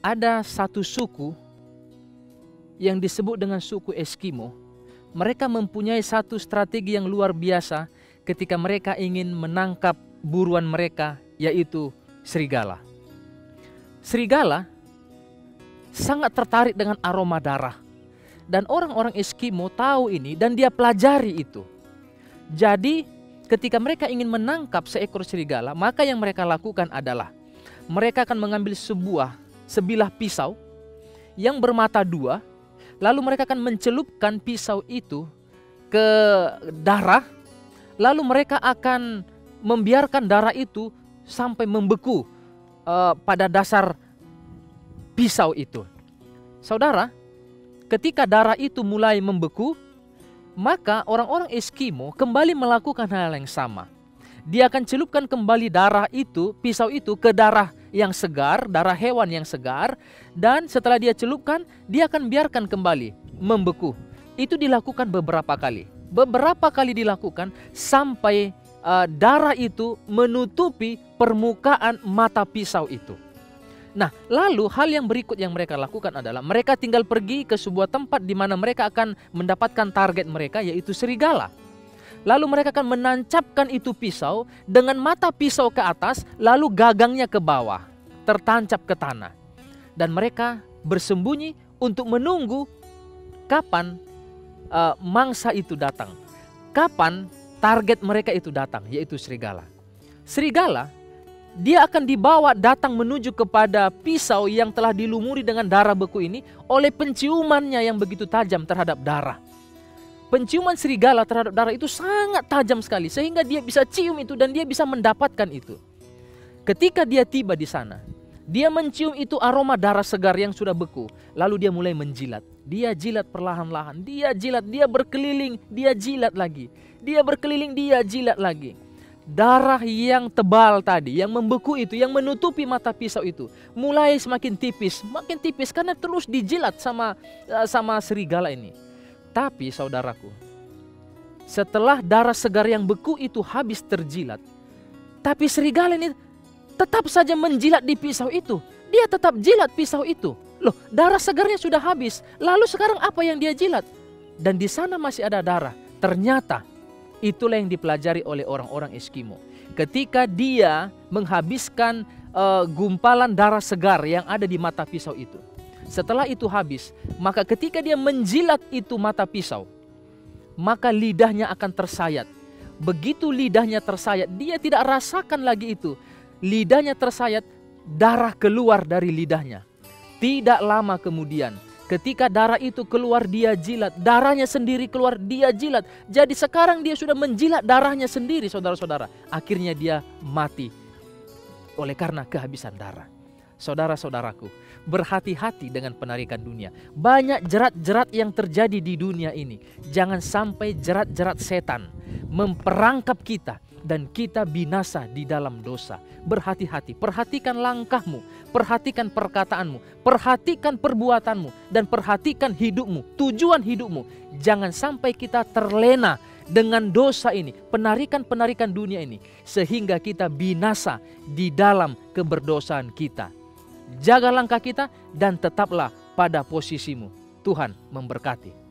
ada satu suku yang disebut dengan suku Eskimo. Mereka mempunyai satu strategi yang luar biasa ketika mereka ingin menangkap buruan mereka, yaitu serigala. Serigala sangat tertarik dengan aroma darah. Dan orang-orang Eskimo tahu ini dan dia pelajari itu. Jadi ketika mereka ingin menangkap seekor serigala, maka yang mereka lakukan adalah mereka akan mengambil sebilah pisau yang bermata dua, lalu mereka akan mencelupkan pisau itu ke darah, lalu mereka akan membiarkan darah itu sampai membeku pada dasar pisau itu. Saudara, ketika darah itu mulai membeku, maka orang-orang Eskimo kembali melakukan hal yang sama. Dia akan celupkan kembali darah itu, pisau itu ke darah yang segar, darah hewan yang segar, dan setelah dia celupkan, dia akan biarkan kembali membeku. Itu dilakukan beberapa kali. Beberapa kali dilakukan sampai darah itu menutupi permukaan mata pisau itu. Nah, lalu hal yang berikut yang mereka lakukan adalah mereka tinggal pergi ke sebuah tempat di mana mereka akan mendapatkan target mereka, yaitu serigala. Lalu mereka akan menancapkan itu pisau dengan mata pisau ke atas, lalu gagangnya ke bawah, tertancap ke tanah. Dan mereka bersembunyi untuk menunggu kapan mangsa itu datang. Kapan target mereka itu datang, yaitu serigala. Serigala, dia akan dibawa datang menuju kepada pisau yang telah dilumuri dengan darah beku ini oleh penciumannya yang begitu tajam terhadap darah. Penciuman serigala terhadap darah itu sangat tajam sekali sehingga dia bisa cium itu dan dia bisa mendapatkan itu. Ketika dia tiba di sana, dia mencium itu aroma darah segar yang sudah beku. Lalu dia mulai menjilat. Dia jilat perlahan-lahan, dia jilat, dia berkeliling, dia jilat lagi. Dia berkeliling, dia jilat lagi. Darah yang tebal tadi, yang membeku itu, yang menutupi mata pisau itu, mulai semakin tipis karena terus dijilat sama serigala ini. Tapi saudaraku, setelah darah segar yang beku itu habis terjilat, tapi serigala ini tetap saja menjilat di pisau itu. Dia tetap jilat pisau itu. Loh, darah segarnya sudah habis. Lalu sekarang apa yang dia jilat? Dan di sana masih ada darah. Ternyata itulah yang dipelajari oleh orang-orang Eskimo. Ketika dia menghabiskan gumpalan darah segar yang ada di mata pisau itu. Setelah itu habis, maka ketika dia menjilat itu mata pisau, maka lidahnya akan tersayat. Begitu lidahnya tersayat, dia tidak rasakan lagi itu. Lidahnya tersayat, darah keluar dari lidahnya. Tidak lama kemudian, ketika darah itu keluar, dia jilat. Darahnya sendiri keluar, dia jilat. Jadi sekarang dia sudah menjilat darahnya sendiri, saudara-saudara. Akhirnya dia mati oleh karena kehabisan darah. Saudara-saudaraku, berhati-hati dengan penarikan dunia. Banyak jerat-jerat yang terjadi di dunia ini. Jangan sampai jerat-jerat setan memperangkap kita dan kita binasa di dalam dosa. Berhati-hati, perhatikan langkahmu, perhatikan perkataanmu, perhatikan perbuatanmu, dan perhatikan hidupmu, tujuan hidupmu. Jangan sampai kita terlena dengan dosa ini, penarikan-penarikan dunia ini, sehingga kita binasa di dalam keberdosaan kita. Jaga langkah kita dan tetaplah pada posisimu. Tuhan memberkati.